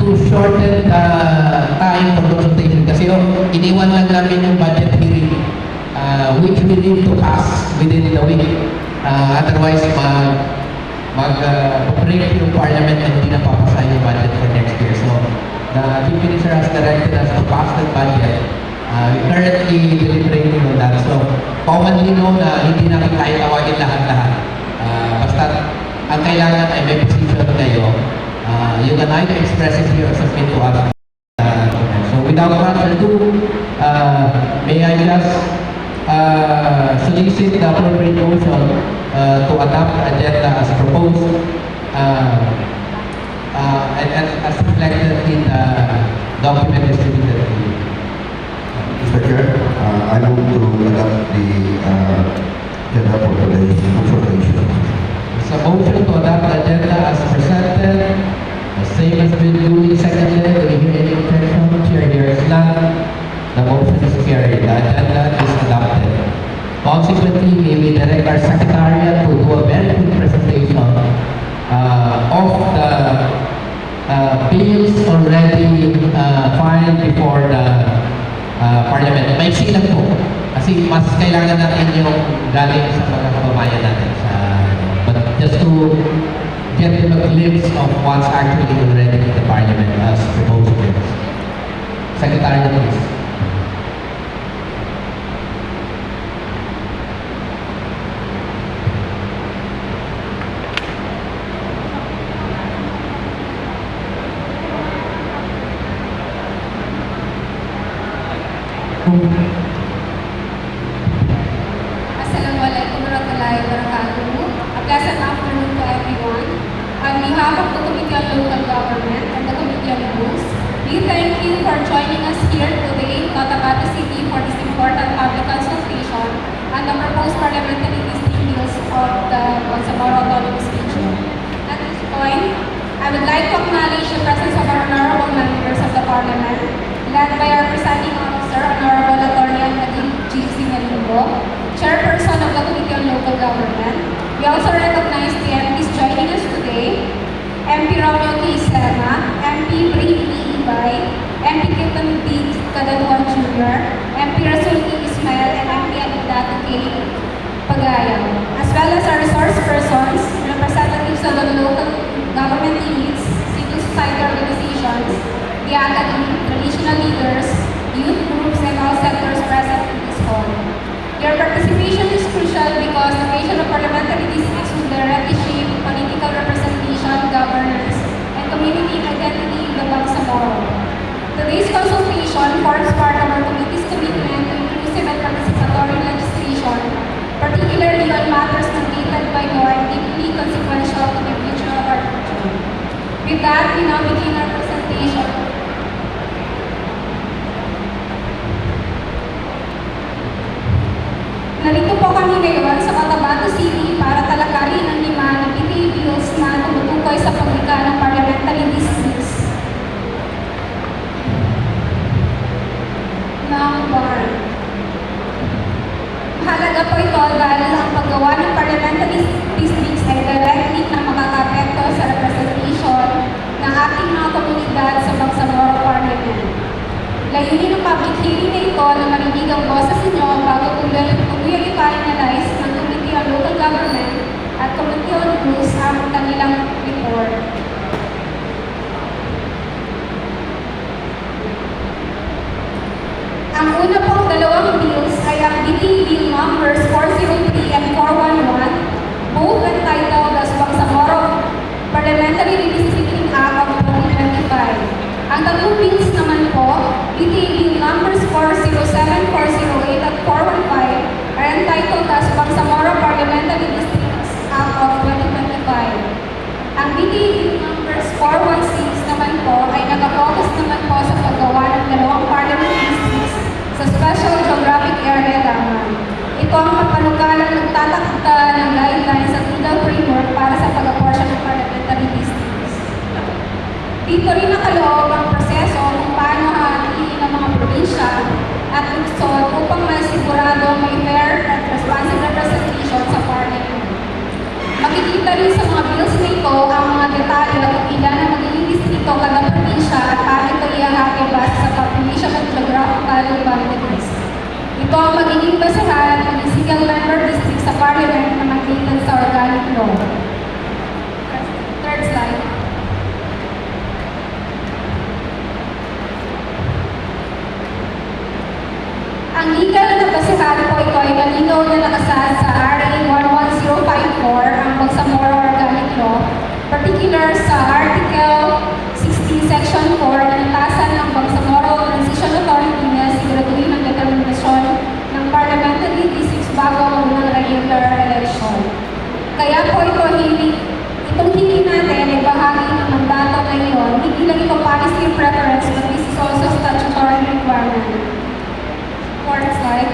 to shorten the time for consultation kasi iniwan lang namin yung budget hearing which we need to pass within the week. Otherwise, mag-break yung parliament and hindi na papasa yung budget for next year. So, the Chief Minister has directed us to pass the budget. We currently deliberating on that. So, commonly known na hindi natin kaya tawagin lahat-lahat. Basta, ang kailangan ay may position kayo. You can either express it here or submit to us. So, without further ado, may I just solicit the appropriate motion to adopt the agenda as proposed and as reflected in the document distributed to you. Mr. Chair, I move to adopt the agenda for today's consultation. It's a motion to adopt the agenda as presented. The same has been duly seconded. Do you hear any objection? Chair hears none. The motion is carried. The agenda is adopted. Consequently, we will direct our secretariat to do a very quick presentation of the bills already filed before the Parliament. Maiksi lang po. Kasi mas kailangan natin yung galing sa mga kababayan natin. But just to get them a glimpse of what's actually already in the Parliament as proposed bills. Secretary, please. Assalamualaikum warahmatullahi wabarakatuh. A pleasant afternoon to everyone. On behalf of the Committee on Local Government and the Committee on Rules, we thank you for joining us here today in Cotabato City for this important public consultation on the proposed parliamentary listing bills of the Bangsamoro Autonomous Region. At this point, I would like to acknowledge the presence of our honorable members of the Parliament, led by our presiding officer, Honorable Attorney Nadine G. Singalingo, Chairperson of the Committee on Local Government. We also recognize the MPs joining us today, MP Romeo K. Serna, MP Brady Ibay, MP Kitan B. Kadaduan Jr., MP Rasul K. Ismail, and MP Alidato K. Pagayam, as well as our resource persons, representatives of the local government elites, civil society organizations, the academy, traditional leaders, youth groups, and all sectors present in this hall. Your participation is crucial because the creation of parliamentary districts will directly shape political representation, governance, and community identity in the Bangsamoro. Today's consultation forms part of our committee's commitment to inclusive and participatory legislation, particularly on matters mandated by law and deeply consequential to the future of our country. With that, we now begin our presentation. Narito po kami ngayon sa Cotabato City para talakayin ang 5 na PTA bills na tumutukoy sa paglikha ng parliamentary districts. Number 1. Mahalaga po ito dahil ang paggawa ng parliamentary districts ay directly na makakapekto sa representation ng ating mga komunidad sa Bangsamoro Parliament. Layunin ng public hearing na ito na marinig ang boses ninyo bago tuluyang i-finalize ng Committee on Local Government at Committee on Rules ang kanilang report. Ang una pong dalawang bills ay ang DTA Bill numbers 403 and 411, both entitled as Bangsamoro Parliamentary Redistricting Act of 2025. Ang tatlong bills naman po, DTA Bill numbers 407, 408 at 415 are entitled as Bangsamoro Parliamentary Districts Act of 2025. Ang DTA Bill numbers 416 naman po ay nag-focus naman po sa paggawa ng dalawang parliament districts sa Special Geographic Area lamang. Ito ang papanukalang nagtatakda ng guidelines at legal framework para sa pag-apportion ng parliamentary districts. Dito rin nakaloob ang proseso kung paano hatiin ang mga probinsya at lungsod upang masigurado may fair at responsive representation sa parliament. Makikita rin sa mga bills na ito ang mga detalye kung ilan ang magiging distrito kada probinsya malinaw na nakasad sa RA 11054 ang Bangsamoro Organic Law, particular sa Article 16, Section 4, na natasan ng Bangsamoro Transition Authority na siguraduhin ang determinasyon ng parliamentary districts bago ang unang regular election. Kaya po itong hiling natin ay bahagi ng mandato na iyon, hindi lang ito policy preference, but this is also statutory requirement. Fourth slide.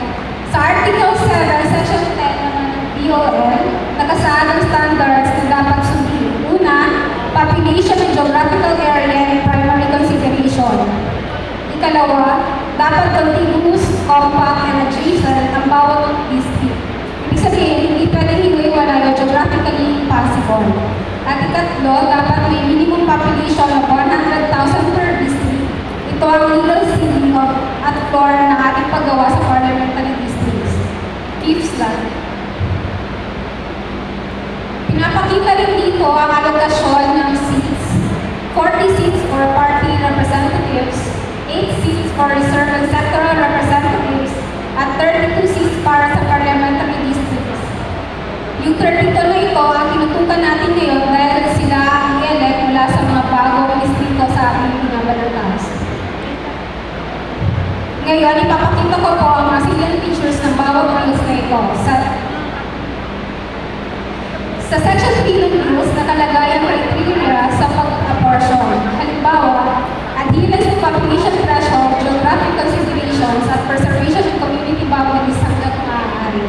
Sa Article 7, Section 10 naman ng BOL, nakasaad ang standards na dapat sundin. Una, population and geographical area and primary consideration. Ikalawa, dapat contiguous, compact, and adjacent ang bawat district. Ibig sabihin, hindi pwedeng hiwa-hiwalay o geographically impossible. At ikatlo, dapat may minimum population of 100,000 per district. Ito ang legal ceiling at floor na ating paggawa sa parliamentary districts. Fifth slide. Pinapakita rin dito ang alokasyon ng seats. 40 seats for party representatives, 8 seats for reserve and sectoral representatives, at 32 seats para sa parliamentary districts. Yung 32 na ito ang tinutukan natin ngayon dahil sila ang i-elect mula sa mga bagong distrito sa ating pinabalantas. Ngayon, ipapakita ko po ang mga salient features ng bawat rules na ito. Sa Section 3 ng rules, nakalagay ang criteria sa pag-apportion. Halimbawa, adherence to population threshold, geographic considerations, at preservation of community boundaries hanggang maaari.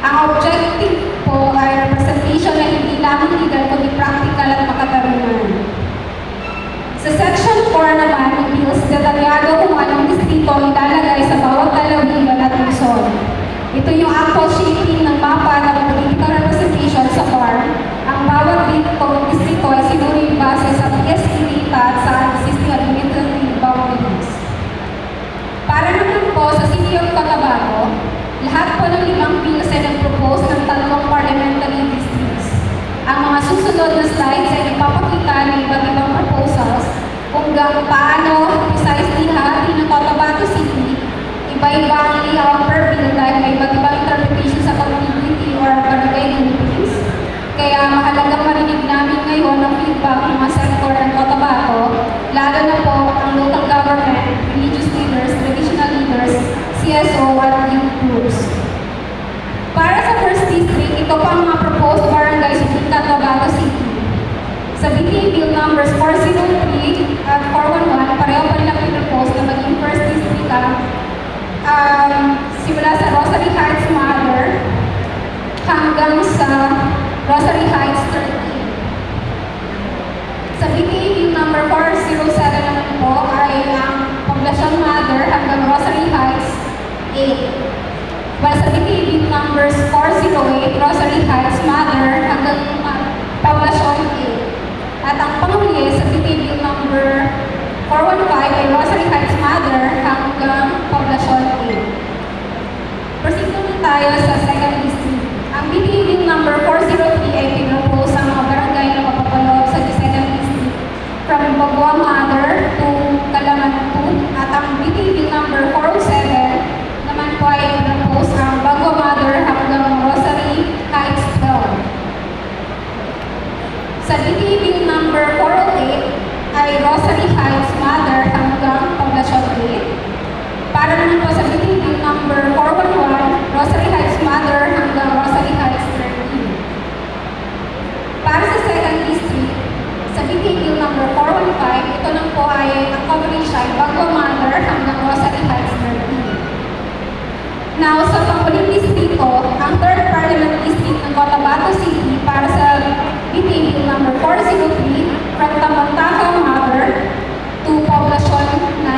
Ang objective po ay representation na hindi lamang legal kundi practical at makatarungan. Sa Section 4 naman ng bills, detalyado kung anong distrito ilalagay sa bawat lalawigan at lungsod. Ito yung actual shaping ng mapa ng political representation sa farm. Ang bawat distrito ay sinuring base sa PSE data at sa existing administrative boundaries. Para naman po sa City of Cotabato, lahat po ng 5 bills ay nag-propose ng 3 parliamentary districts. Ang mga susunod na slides ay ipapakita ng iba't ibang proposals kung paano precisely hati ng Cotabato City, iba-iba ang layout per bill dahil may iba't ibang interpretation sa community or barangay groupings. Kaya mahalagang marinig namin ngayon ang feedback ng mga sector ng Cotabato, lalo na po ang local government, religious leaders, traditional leaders, CSO at youth groups. Para sa first district, ito pa ang mga proposed barangays in Cotabato City. Sa BTA Bill numbers 403 at 411, pareho pa nilang pinropose na maging first district simula sa Rosary Heights Mother hanggang sa Rosary Heights 13. Sa BTA Bill number 407 naman po ay ang Poblacion Mother hanggang Rosary Heights 8. While sa BTA Bill numbers 408, Rosary Heights Mother hanggang Poblacion 8. At ang panghuli sa BTA Bill number 415 ay Rosary Heights Mother hanggang Poblacion 8. Proceed naman tayo sa second district. Ang BTA Bill number 403 ay pinropose ang mga barangay na mapapaloob sa second district from Bagua Mother to Kalamantu, at ang BTA Bill number 407 naman po ay pinropose ang Bagua Mother hanggang Rosary Heights 12. Sa BTA Bill number 408 ay Rosary Heights Mother hanggang Poblacion 8. Para naman po sa BTA Bill number 411, Rosary Heights Mother hanggang Rosary Heights 13. Para sa second district, sa BTA Bill number 415, ito lang po ay ang coverage ay Bagua Mother hanggang Rosary Heights 13. Now, sa panghuling distrito, ang 3rd Parliament District ng Cotabato City para sa BTA Bill number 403 from Tambantaka Mother to Poblacion 9,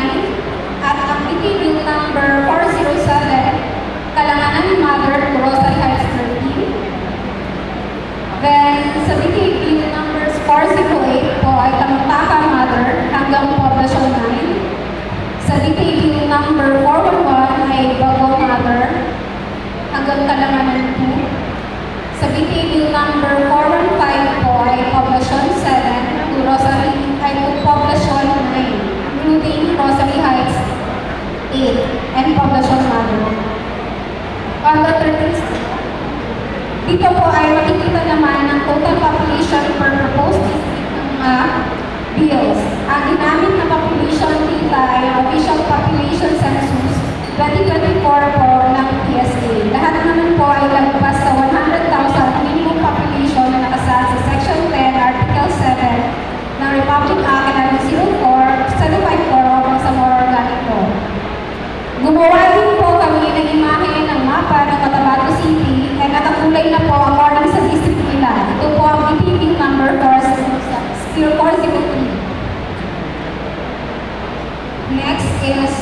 at ang BTA Bill number 407 Kalanganan Mother to Rosary Heights 13. Then sa BTA Bill numbers 408 po ay Tambantaka Mother hanggang Poblacion 9. Sa BTA Bill number 411 ay Bagua Mother hanggang Kalanganan 2. Sa BTA Bill number 415 po ay Poblacion 7 to Rosary ay to Poblacion 9, including Rosary Heights 8 and Poblacion Mother. On the bills. Ang ginamit na population data ay ang official population census 2024 po ng PSA. Lahat naman po ay lagpas sa 100,000 minimum population na nakasal sa Section 10, Article 7 ng Republic Act 754 upang sa more organic law. Gumawa din po kami ng imahe ng mapa ng Cotabato City ay nakakulay na po according sa district nila. Ito po ang BPP number 403. Next is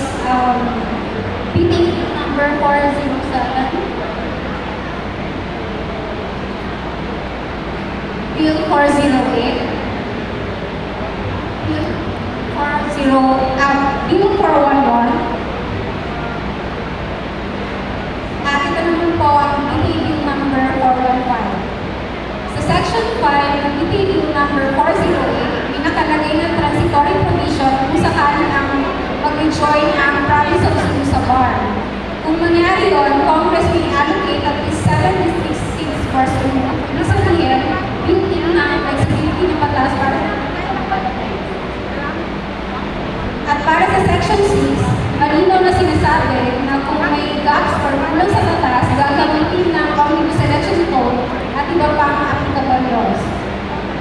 BPP number 407. Bill 408. Bill 411. Ito naman po ang BPP number 415. Sa Section 5 ng BPP number 408, may nakalagay ng transitory provision kung sakaling ang mag-join ang province of Cebu sa BAR. Kung mangyari yun, Congress may allocate at least 7 district seats for Cebu. Ibig sabihin, built-in na ang flexibility ng batas para at para sa Section 6, malinaw na sinasabi na kung may gaps or kulang sa batas, gagamitin ng Omnibus Election Code at iba pang applicable laws.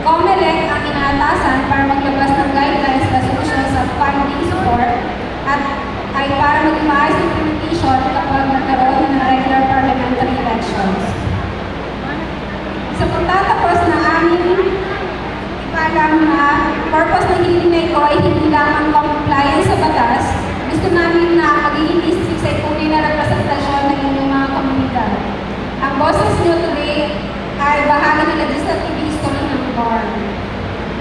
COMELEC ang inaatasan para maglabas ng guidelines resolution sa funding support at ay para maging maayos ang implementation kapag nagkaroon ng regular parliamentary elections. Sa pagtatapos na aming ipaalam na purpose ng hearing na ito ay hindi lamang compliance sa batas, gusto namin na magiging district ay tunay na representasyon ng inyong mga komunidad. Ang boses nyo today ay bahagi ng legislative history ng BAR.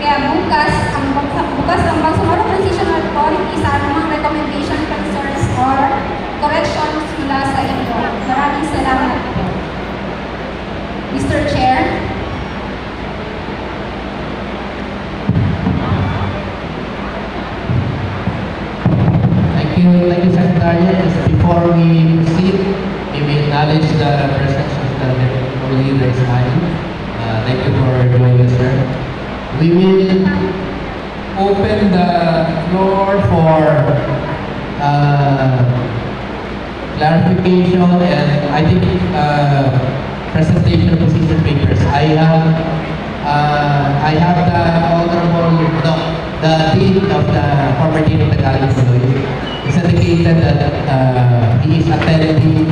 Kaya bukas ang Bangsamoro Transitional Authority sa anumang recommendation, concerns, or corrections mula sa inyo. Maraming salamat po. Mr. Chair. Thank you, Secretariat. Just before we proceed, we may acknowledge the presence of the leader Ismail. Thank you for joining us, sir. We will open the floor for clarification and I think presentation of position papers. I have the honorable, the dean of the former dean of the Tagalog College. It's indicated that he is attending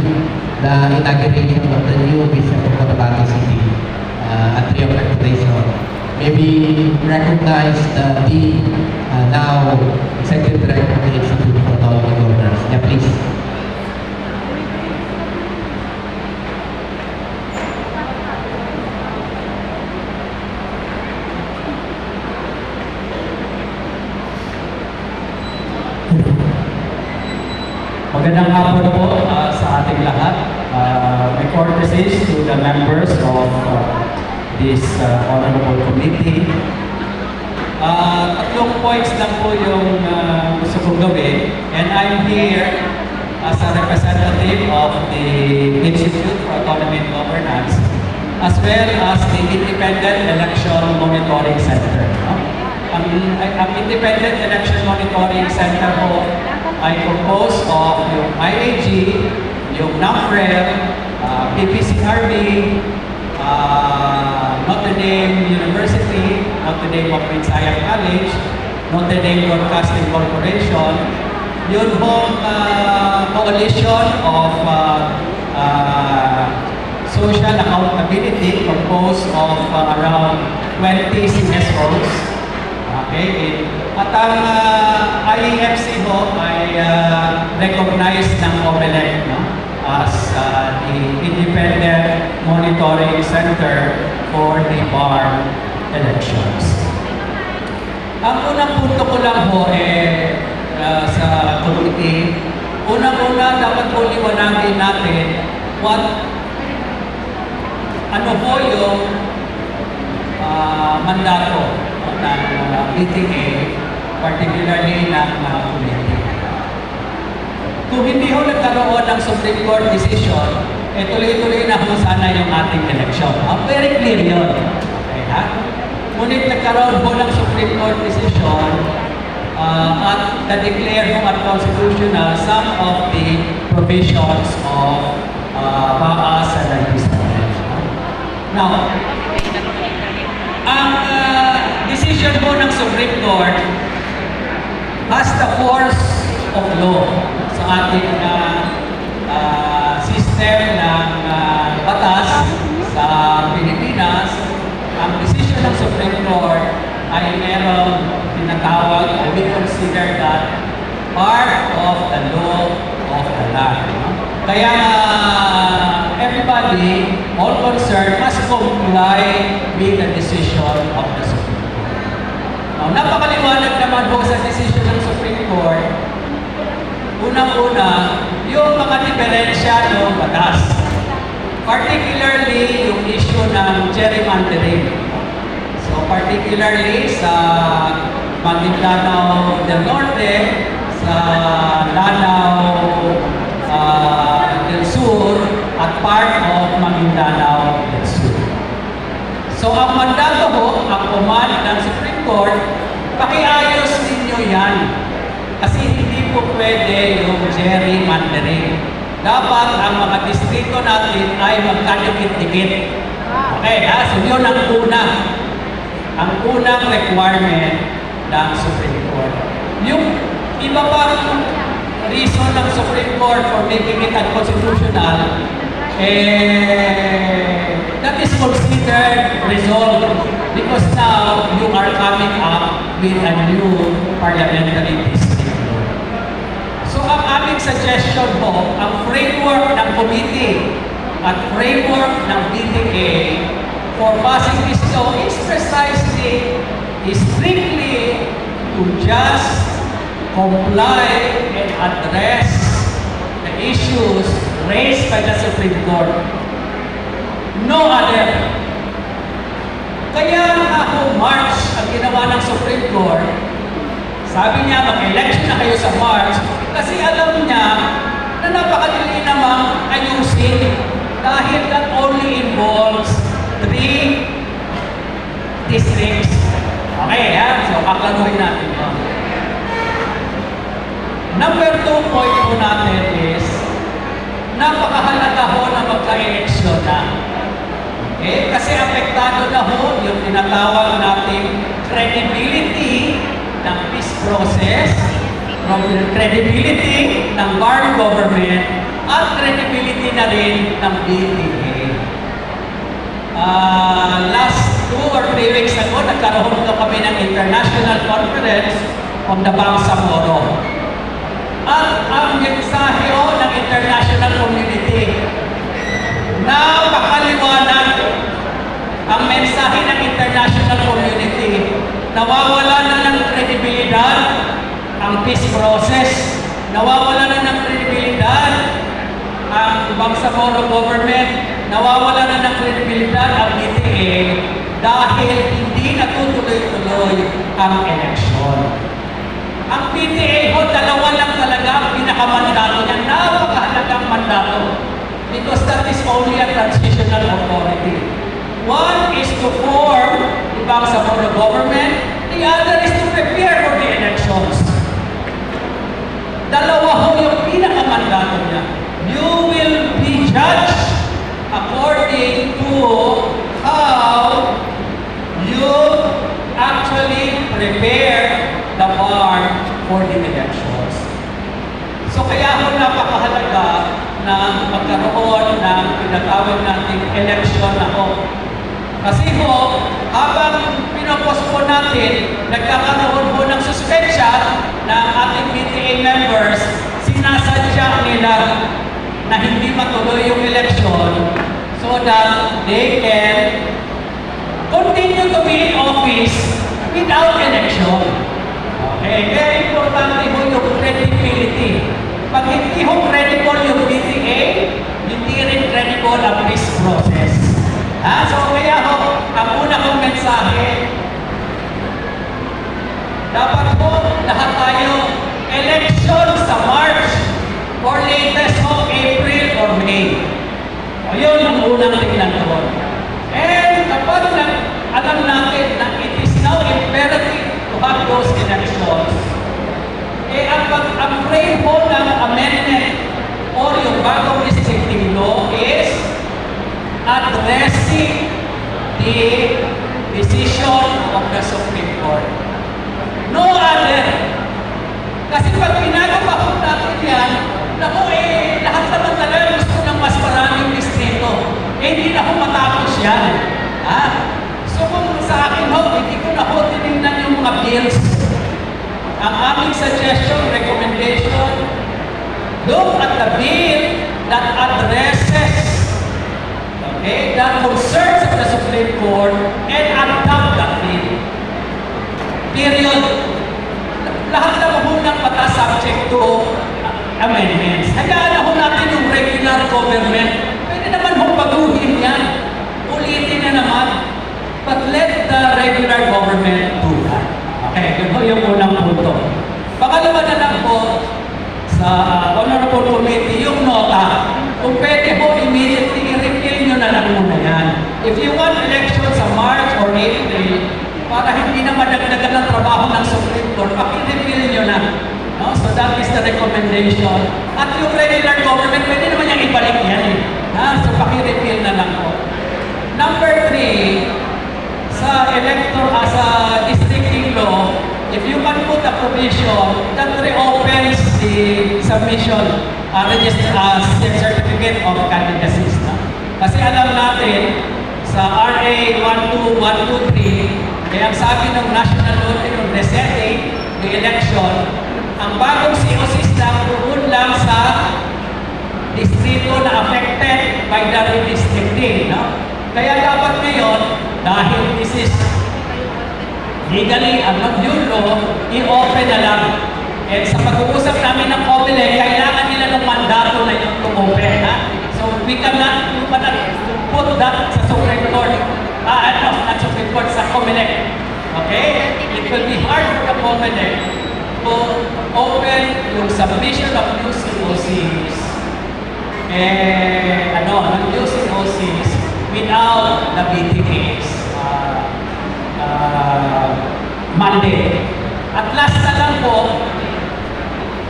the inauguration of the new Bishop of Cotabato City at 3 o'clock today. So maybe recognize the dean, now Executive Director of the Institute for Autonomy Governors. Yeah, please. Magandang hapon po sa ating lahat. My courtesies to the members of this honorable committee. Tatlong points lang po yung gusto kong gawin. And I'm here as a representative of the Institute for Autonomy and Governance as well as the Independent Election Monitoring Center. Ang Independent Election Monitoring Center po ay composed of yung IAG, yung NAFREL, PPCRB, Notre Dame University, Notre Dame of Visayan College, Notre Dame Broadcasting Corporation, yun hong coalition of social accountability composed of around 20 CSOs. Okay, at ang IEFC ho ay recognized ng COMELEC as the Independent Monitoring Center for the BAR elections. Ang unang punto ko lang ho sa committee, unang-una dapat po liwanagin natin ano po yung mandato ng PTA, particularly ng committee. Kung hindi ho nagkaroon ng Supreme Court decision, tuloy-tuloy na ho sana yung ating election. Very clear yun. Okay, ha? Ngunit nagkaroon ho ng Supreme Court decision, na declare kung unconstitutional some of the provisions of baas sa legislation. Now, ang decision po ng Supreme Court has the force of law sa ating system ng batas sa Pilipinas. Ang decision ng Supreme Court ay merong tinatawag, we consider that part of the law of the land. Kaya everybody, all concerned, must comply with the decision of the Supreme Court. Now, napakaliwanag naman po sa decision ng Supreme Court. Unang-una, yung mga diferensya ng batas. Particularly, yung issue ng gerrymandering. So, particularly sa Maguindanao del Norte, sa Lanao del Sur, at part of Maguindanao del Sur. So, ang mandato ho, ang command ng Supreme Court, pakiayos ninyo yan. Kasi hindi po pwede yung gerrymandering. Dapat ang mga distrito natin ay magkadikit-dikit. Okay, ha? So yun ang una. Ang unang requirement ng Supreme Court. Yung iba pang reason ng Supreme Court for making it unconstitutional, that is considered resolved because now you are coming up with a new parliamentary district. So ang aming suggestion po, ang framework ng committee at framework ng DTA for passing this law is precisely, is strictly to just comply and address the issues raised by the Supreme Court. No other. Kaya ako March ang ginawa ng Supreme Court, sabi niya mag-election na kayo sa March kasi alam niya na napakadali namang ayusin dahil that only involves 3 districts. Okay, ha? So, kaklaruhin natin yun. Number 2 point po natin is napakahalaga ho na magka-eleksyon na. Okay? Kasi apektado na ho yung tinatawag nating credibility ng peace process, credibility ng bar government, at credibility na rin ng DTA. Last 2 or 3 weeks ago, nagkaroon ko kami ng international conference on the Bangsamoro. At ang mensahe ng international community, napakaliwanag ang mensahe ng international community. Nawawala na ng kredibilidad ang peace process. Nawawala na ng kredibilidad ang Bangsamoro government. Nawawala na ng kredibilidad ang DTA dahil hindi natutuloy-tuloy ang eleksyon. Ang PTA ho, dalawa lang talaga ang pinakamandato niya. Napakahalagang mandato. Because that is only a transitional authority. One is to form the Bangsamoro government. The other is to prepare for the elections. Dalawa ho yung pinakamandato niya. You will be judged according to how you actually prepare the bar for the elections. So kaya ho napakahalaga na magkaroon ng pinatawag nating election na ho. Kasi ho, habang pinopospon natin, nagkakaroon ho ng suspensya ng ating PTA members, sinasadya nila na hindi matuloy yung election so that they can continue to be in office without election. Okay, very importante ho yung credibility. Pag hindi ho credible yung PTA, hindi rin credible ang peace process. So kaya ho, ang una kong mensahe, dapat po lahat tayo election sa March or latest ho April or May. Ayun ang unang tingnan ko. And kapag alam natin na it is now imperative to have those elections, frame po ng amendment or yung bagong restrictive law is addressing the decision of the Supreme Court. No other. Kasi pag pinagawa po natin yan, naku lahat naman talaga gusto ng mas maraming distrito. Hindi na po matapos yan. Ha? So kung sa akin ho, hindi ko na ho tinignan yung mga bills. Ang aming suggestion, recommendation, look at the bill that addresses the concerns of the Supreme Court and adopt that bill. Period. Lahat na ho ng batas subject to amendments. Hayaan na ho natin yung regular government. Pwede naman ho baguhin yan. Ulitin na naman. But let the regular government do that. Okay, yun ho yung unang punto. Pangalawa na lang po, sa Honorable Committee, yung nota. Kung pwede po, immediately i-repeal nyo na lang muna yan. If you want election sa March or April, para hindi na madagdagan ng trabaho ng Supreme Court, paki-repeal nyo na. No? So that is the recommendation. At yung regular government, pwede naman yung ibalik yan eh. Ha? So paki-repeal na lang po. Number 3, sa districting law, if you can put a provision that reopens the submission certificate of candidacy. Kasi alam natin, sa RA 12123, kaya ang sabi ng National Law on resetting the election, ang bagong COC doon lang sa distrito na affected by the redistricting. No? Kaya dapat ngayon, dahil this is legally ang new law, i-open na lang. And sa pag-uusap namin ng COMELEC, kailangan nila ng mandato na yung to-open. So we cannot put that sa Supreme Court. Not Supreme Court, sa COMELEC. Okay? It will be hard for the COMELEC to open yung submission of new COCs new COCs without the BTA's mandate. At last na lang po,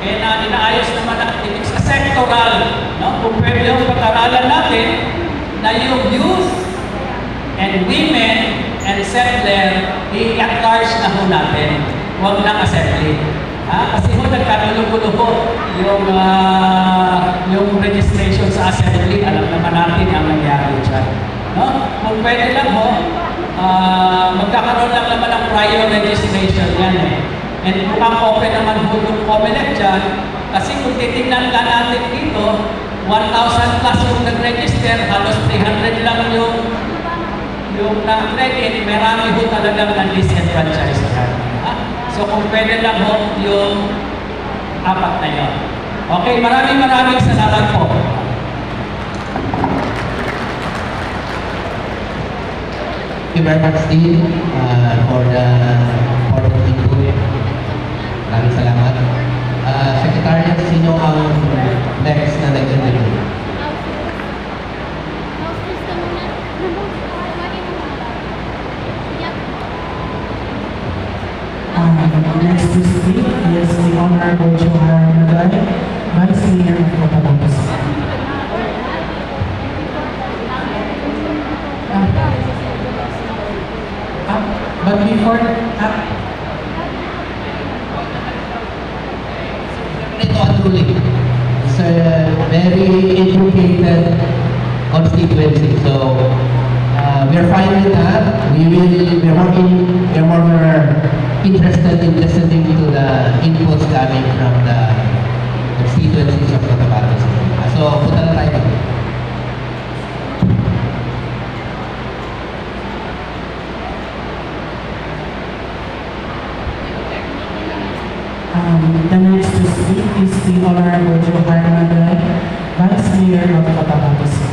inaayos naman natin sa sectoral, no? Kung pwede yung pag-aralan natin na yung youth and women and settler, i-at large na ho natin. Huwag lang assembly. Kasi ho, nagkatulong-gulo ho yung registration sa assembly. Alam naman natin ang nangyari dyan. No? Kung pwede lang ho, magkakaroon lang naman ng prior registration yan eh. And mukhang open naman po yung COMELEC dyan. Kasi kung titignan ka natin dito, 1,000 plus yung nag-register, halos 300 lang yung na-credit, marami ho talagang na-disenfranchise ka. So kung pwede lang ho yung 4 na yun. Okay, maraming salamat po. Thank you very much, Steve, for the important input. Maraming salamat. Secretariat, sino ang next na nag-interview? Next to speak is the Honorable Johara Nagay, Vice Mayor of Cotabato City. But before Ito ang ruling. It's a very educated constituency. So, we're fine with that. We're more interested in listening to the inputs coming from the constituencies of Cotabato City. So, punta na tayo. the next to speak is the Honorable Johara Nagay, Vice Mayor of Cotabato City.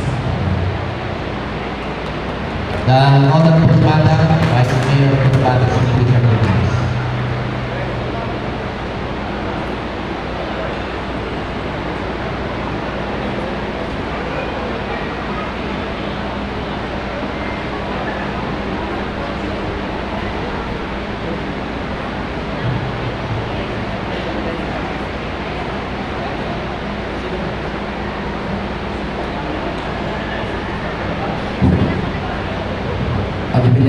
The Honorable Madam Vice Mayor of Cotabato City, please recognize.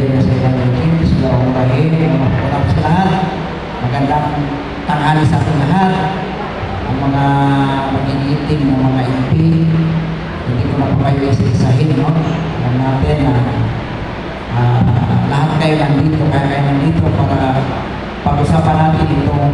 na sa ilang team, sila umahin, mga sa lahat. Magandang tanghali sa ating lahat. Ang mga mag-iitim ng mga MP, hindi ko na po kayo isa-isahin, no? Alam natin na lahat kayo nandito, kaya kayo nandito para pag-usapan natin itong